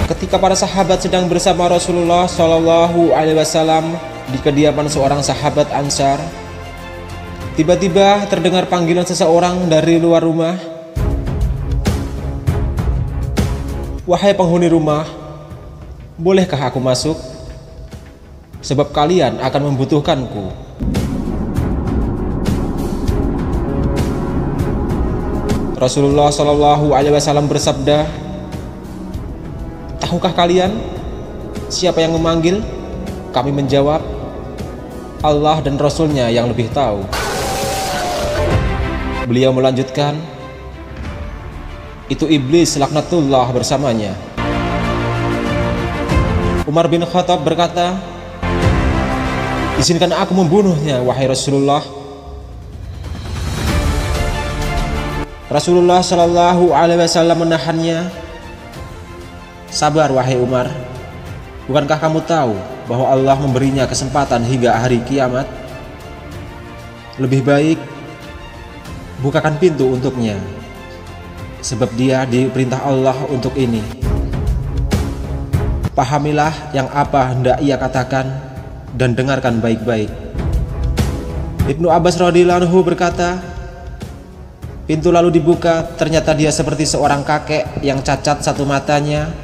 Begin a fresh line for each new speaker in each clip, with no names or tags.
Ketika para sahabat sedang bersama Rasulullah Shallallahu Alaihi Wasallam di kediaman seorang sahabat Ansar, tiba-tiba terdengar panggilan seseorang dari luar rumah. "Wahai penghuni rumah, bolehkah aku masuk? Sebab kalian akan membutuhkanku." Rasulullah Shallallahu Alaihi Wasallam bersabda, "Tahukah kalian siapa yang memanggil?" Kami menjawab, "Allah dan Rasulnya yang lebih tahu." Beliau melanjutkan, "Itu iblis laknatullah bersamanya." Umar bin Khattab berkata, "Izinkan aku membunuhnya, wahai Rasulullah." Rasulullah Shallallahu Alaihi Wasallam menahannya. "Sabar wahai Umar, bukankah kamu tahu bahwa Allah memberinya kesempatan hingga hari kiamat? Lebih baik bukakan pintu untuknya, sebab dia diperintah Allah untuk ini. Pahamilah yang apa hendak ia katakan dan dengarkan baik-baik." Ibnu Abbas radhiyallahu anhu berkata, pintu lalu dibuka, ternyata dia seperti seorang kakek yang cacat satu matanya.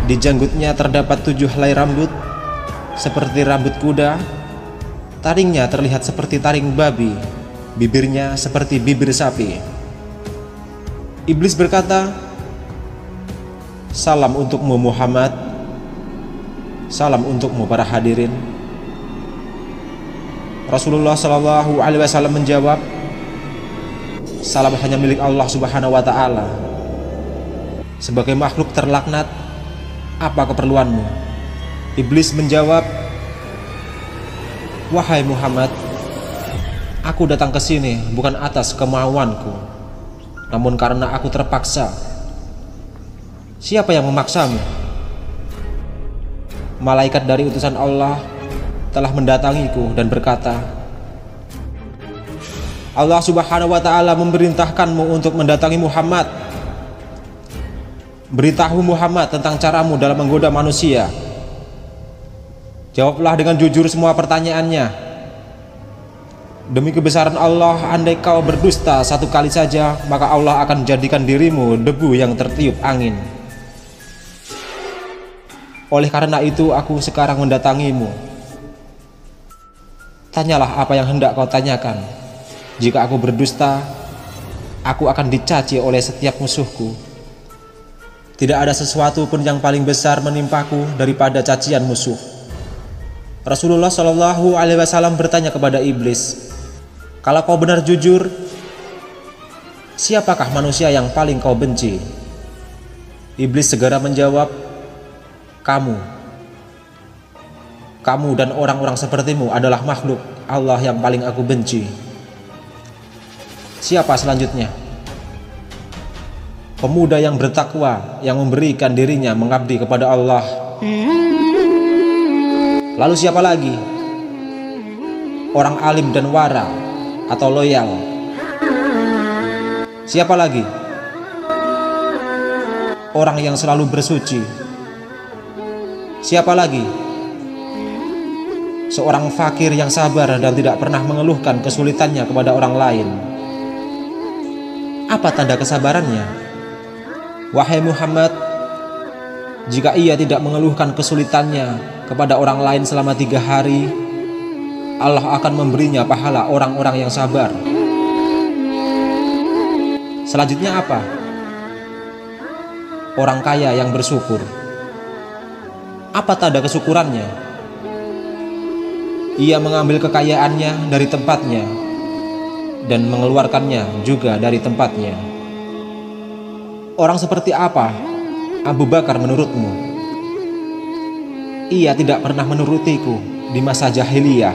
Di janggutnya terdapat 7 helai rambut seperti rambut kuda, taringnya terlihat seperti taring babi, bibirnya seperti bibir sapi. Iblis berkata, "Salam untukmu Muhammad, salam untukmu para hadirin." Rasulullah Shallallahu Alaihi Wasallam menjawab, "Salam hanya milik Allah Subhanahu wa Ta'ala. Sebagai makhluk terlaknat, apa keperluanmu?" Iblis menjawab, "Wahai Muhammad, aku datang ke sini bukan atas kemauanku, namun karena aku terpaksa." "Siapa yang memaksamu?" "Malaikat dari utusan Allah telah mendatangiku dan berkata, Allah Subhanahu wa Ta'ala memerintahkanmu untuk mendatangi Muhammad. Beritahu Muhammad tentang caramu dalam menggoda manusia. Jawablah dengan jujur semua pertanyaannya. Demi kebesaran Allah, andai kau berdusta satu kali saja, maka Allah akan jadikan dirimu debu yang tertiup angin. Oleh karena itu aku sekarang mendatangimu. Tanyalah apa yang hendak kau tanyakan. Jika aku berdusta, aku akan dicaci oleh setiap musuhku. Tidak ada sesuatu pun yang paling besar menimpaku daripada cacian musuh." Rasulullah Shallallahu Alaihi Wasallam bertanya kepada iblis, "Kalau kau benar jujur, siapakah manusia yang paling kau benci?" Iblis segera menjawab, "Kamu. Kamu dan orang-orang sepertimu adalah makhluk Allah yang paling aku benci." "Siapa selanjutnya?" "Pemuda yang bertakwa, yang memberikan dirinya mengabdi kepada Allah." "Lalu siapa lagi?" "Orang alim dan wara atau loyal." "Siapa lagi?" "Orang yang selalu bersuci." "Siapa lagi?" "Seorang fakir yang sabar dan tidak pernah mengeluhkan kesulitannya kepada orang lain." "Apa tanda kesabarannya?" "Wahai Muhammad, jika ia tidak mengeluhkan kesulitannya kepada orang lain selama 3 hari, Allah akan memberinya pahala orang-orang yang sabar." "Selanjutnya apa?" "Orang kaya yang bersyukur." "Apa tanda kesyukurannya?" "Ia mengambil kekayaannya dari tempatnya dan mengeluarkannya juga dari tempatnya." "Orang seperti apa Abu Bakar menurutmu?" "Ia tidak pernah menurutiku di masa jahiliyah,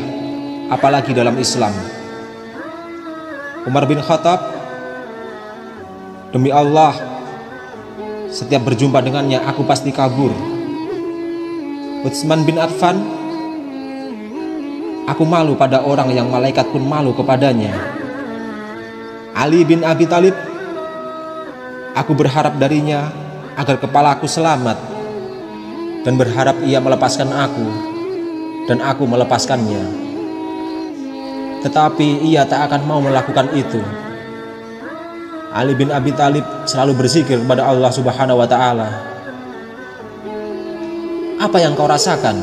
apalagi dalam Islam." Umar bin Khattab, "Demi Allah, setiap berjumpa dengannya aku pasti kabur." Utsman bin Affan, "Aku malu pada orang yang malaikat pun malu kepadanya." Ali bin Abi Thalib, "Aku berharap darinya agar kepalaku selamat dan berharap ia melepaskan aku dan aku melepaskannya. Tetapi ia tak akan mau melakukan itu. Ali bin Abi Thalib selalu berzikir kepada Allah Subhanahu wa Ta'ala. Apa yang kau rasakan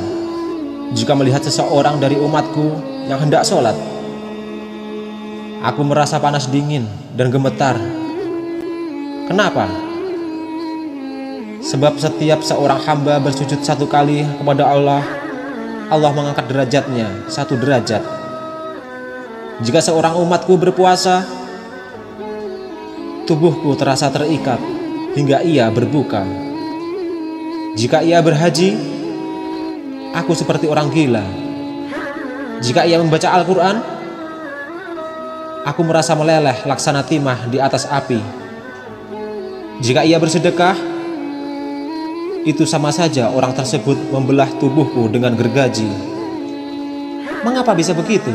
jika melihat seseorang dari umatku yang hendak sholat? Aku merasa panas dingin dan gemetar. Kenapa? Sebab setiap seorang hamba bersujud satu kali kepada Allah, Allah mengangkat derajatnya 1 derajat. Jika seorang umatku berpuasa, tubuhku terasa terikat hingga ia berbuka. Jika ia berhaji, aku seperti orang gila. Jika ia membaca Al-Quran, aku merasa meleleh laksana timah di atas api. Jika ia bersedekah, itu sama saja orang tersebut membelah tubuhku dengan gergaji. Mengapa bisa begitu?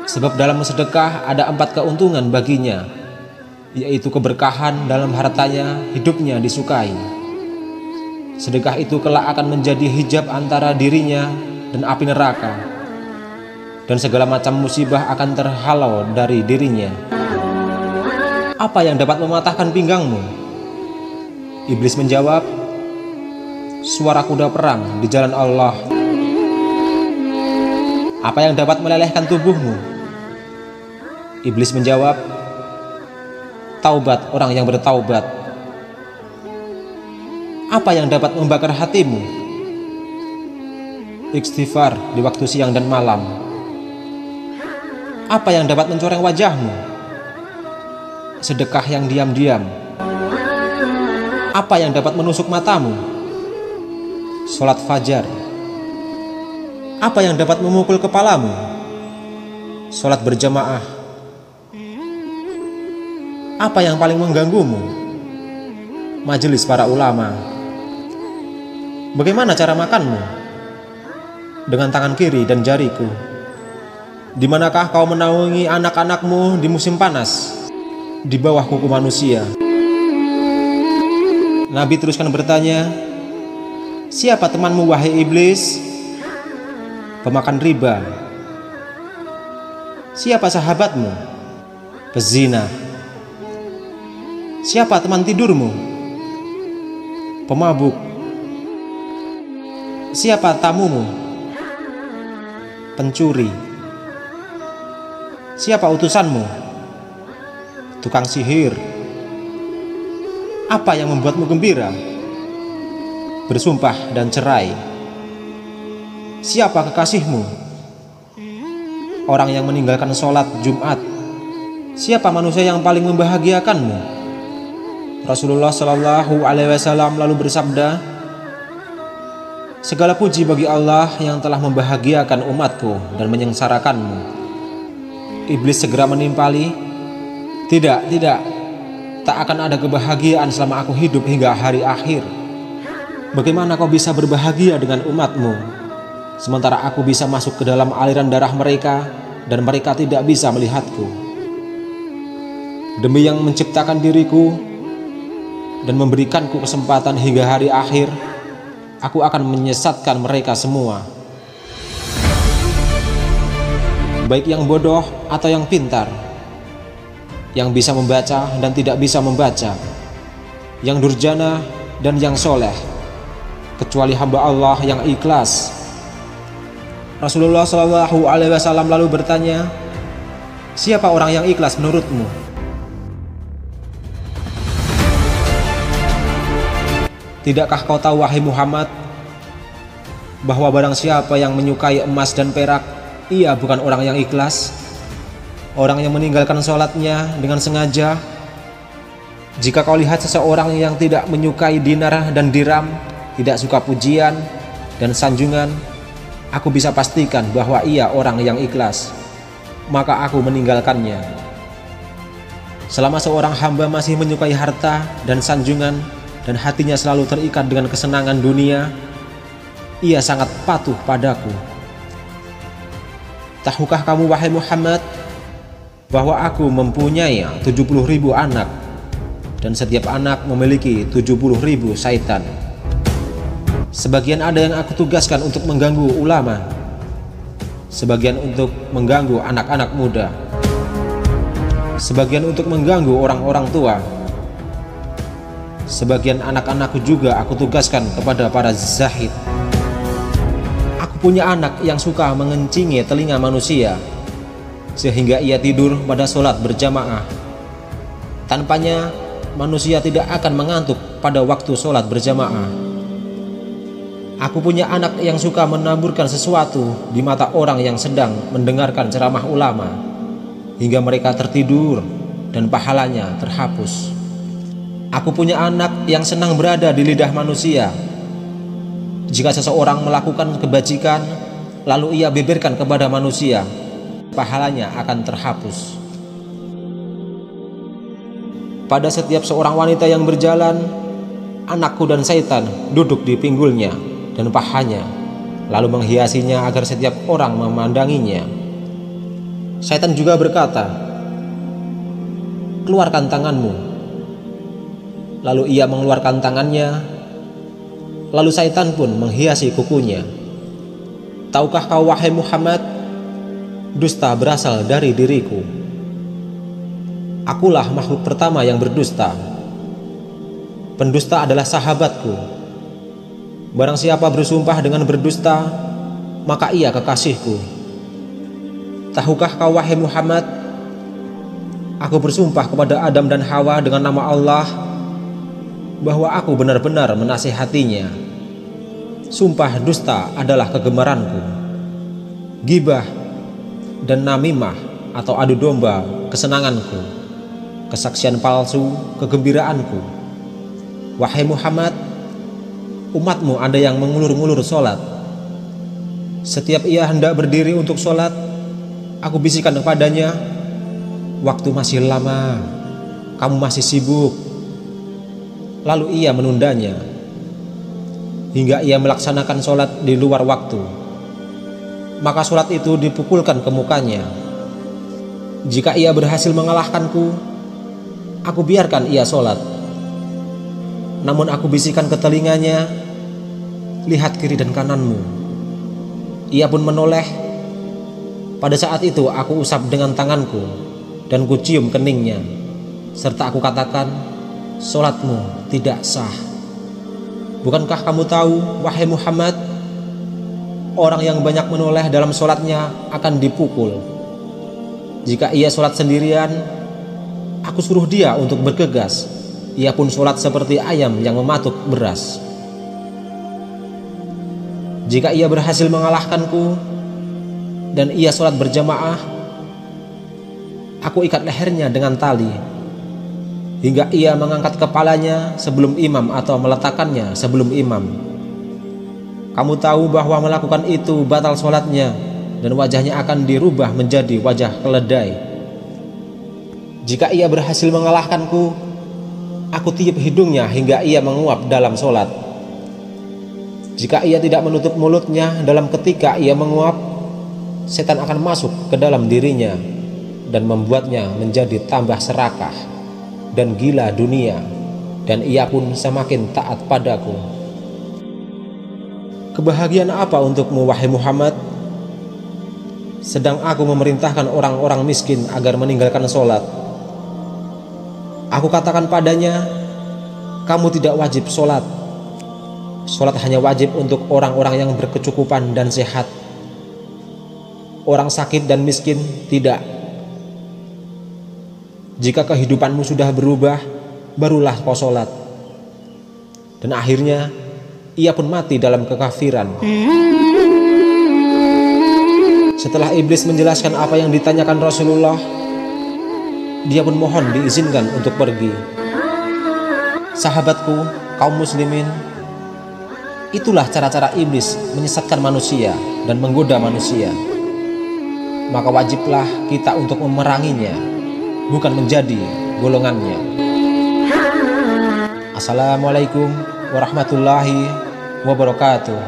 Sebab dalam sedekah ada 4 keuntungan baginya, yaitu keberkahan dalam hartanya, hidupnya disukai. Sedekah itu kelak akan menjadi hijab antara dirinya dan api neraka, dan segala macam musibah akan terhalau dari dirinya. Apa yang dapat mematahkan pinggangmu? Iblis menjawab, suara kuda perang di jalan Allah. Apa yang dapat melelehkan tubuhmu? Iblis menjawab, taubat orang yang bertaubat. Apa yang dapat membakar hatimu? Istighfar di waktu siang dan malam. Apa yang dapat mencoreng wajahmu? Sedekah yang diam-diam. Apa yang dapat menusuk matamu? Sholat fajar. Apa yang dapat memukul kepalamu? Sholat berjamaah. Apa yang paling mengganggumu? Majelis para ulama. Bagaimana cara makanmu? Dengan tangan kiri dan jariku. Di manakah kau menaungi anak-anakmu di musim panas? Di bawah kuku manusia. Nabi teruskan bertanya, siapa temanmu wahai iblis? Pemakan riba. Siapa sahabatmu? Pezina. Siapa teman tidurmu? Pemabuk. Siapa tamumu? Pencuri. Siapa utusanmu? Tukang sihir. Apa yang membuatmu gembira? Bersumpah dan cerai. Siapa kekasihmu? Orang yang meninggalkan sholat Jumat. Siapa manusia yang paling membahagiakanmu? Rasulullah Shallallahu Alaihi Wasallam lalu bersabda, segala puji bagi Allah yang telah membahagiakan umatku dan menyengsarakanmu. Iblis segera menimpali, tidak, tak akan ada kebahagiaan selama aku hidup hingga hari akhir. Bagaimana kau bisa berbahagia dengan umatmu, sementara aku bisa masuk ke dalam aliran darah mereka dan mereka tidak bisa melihatku? Demi yang menciptakan diriku dan memberikanku kesempatan hingga hari akhir, aku akan menyesatkan mereka semua. Baik yang bodoh atau yang pintar, yang bisa membaca dan tidak bisa membaca, yang durjana dan yang soleh, kecuali hamba Allah yang ikhlas. Rasulullah Shallallahu Alaihi Wasallam lalu bertanya, siapa orang yang ikhlas menurutmu? Tidakkah kau tahu wahai Muhammad, bahwa barang siapa yang menyukai emas dan perak, ia bukan orang yang ikhlas. Orang yang meninggalkan sholatnya dengan sengaja. Jika kau lihat seseorang yang tidak menyukai dinar dan dirham, tidak suka pujian dan sanjungan, aku bisa pastikan bahwa ia orang yang ikhlas, maka aku meninggalkannya. Selama seorang hamba masih menyukai harta dan sanjungan dan hatinya selalu terikat dengan kesenangan dunia, ia sangat patuh padaku. Tahukah kamu wahai Muhammad, bahwa aku mempunyai 70.000 anak dan setiap anak memiliki 70.000 syaitan. Sebagian ada yang aku tugaskan untuk mengganggu ulama, sebagian untuk mengganggu anak-anak muda, sebagian untuk mengganggu orang-orang tua. Sebagian anak-anakku juga aku tugaskan kepada para zahid. Aku punya anak yang suka mengencingi telinga manusia, sehingga ia tidur pada sholat berjamaah. Tanpanya manusia tidak akan mengantuk pada waktu sholat berjamaah. Aku punya anak yang suka menaburkan sesuatu di mata orang yang sedang mendengarkan ceramah ulama, hingga mereka tertidur dan pahalanya terhapus. Aku punya anak yang senang berada di lidah manusia. Jika seseorang melakukan kebajikan lalu ia beberkan kepada manusia, pahalanya akan terhapus. Pada setiap seorang wanita yang berjalan, anakku dan Syaitan duduk di pinggulnya dan pahanya, lalu menghiasinya agar setiap orang memandanginya. Syaitan juga berkata, "Keluarkan tanganmu." Lalu ia mengeluarkan tangannya, lalu Syaitan pun menghiasi kukunya. Tahukah kau wahai Muhammad, dusta berasal dari diriku. Akulah makhluk pertama yang berdusta. Pendusta adalah sahabatku. Barang siapa bersumpah dengan berdusta, maka ia kekasihku. Tahukah kau wahai Muhammad, aku bersumpah kepada Adam dan Hawa dengan nama Allah, bahwa aku benar-benar menasihatinya. Sumpah dusta adalah kegemaranku. Gibah dan namimah atau adu domba kesenanganku. Kesaksian palsu kegembiraanku. Wahai Muhammad, umatmu ada yang mengulur-ngulur sholat. Setiap ia hendak berdiri untuk sholat, aku bisikan kepadanya, waktu masih lama, kamu masih sibuk. Lalu ia menundanya hingga ia melaksanakan sholat di luar waktu. Maka sholat itu dipukulkan ke mukanya. Jika ia berhasil mengalahkanku, aku biarkan ia sholat. Namun aku bisikan ke telinganya, lihat kiri dan kananmu. Ia pun menoleh. Pada saat itu aku usap dengan tanganku dan kucium keningnya, serta aku katakan, sholatmu tidak sah. Bukankah kamu tahu, wahai Muhammad, orang yang banyak menoleh dalam sholatnya akan dipukul. Jika ia sholat sendirian, aku suruh dia untuk bergegas. Ia pun sholat seperti ayam yang mematuk beras. Jika ia berhasil mengalahkanku dan ia sholat berjamaah, aku ikat lehernya dengan tali hingga ia mengangkat kepalanya sebelum imam atau meletakkannya sebelum imam. Kamu tahu bahwa melakukan itu batal sholatnya dan wajahnya akan dirubah menjadi wajah keledai. Jika ia berhasil mengalahkanku, aku tiup hidungnya hingga ia menguap dalam sholat. Jika ia tidak menutup mulutnya dalam ketika ia menguap, setan akan masuk ke dalam dirinya dan membuatnya menjadi tambah serakah dan gila dunia, dan ia pun semakin taat padaku. Kebahagiaan apa untukmu wahai Muhammad, sedang aku memerintahkan orang-orang miskin agar meninggalkan sholat. Aku katakan padanya, kamu tidak wajib sholat. Sholat hanya wajib untuk orang-orang yang berkecukupan dan sehat. Orang sakit dan miskin tidak. Jika kehidupanmu sudah berubah, barulah kau sholat. Dan akhirnya ia pun mati dalam kekafiran. Setelah iblis menjelaskan apa yang ditanyakan Rasulullah, dia pun mohon diizinkan untuk pergi. Sahabatku, kaum muslimin, itulah cara-cara iblis menyesatkan manusia dan menggoda manusia. Maka wajiblah kita untuk memeranginya, bukan menjadi golongannya. Assalamualaikum warahmatullahi wabarakatuh.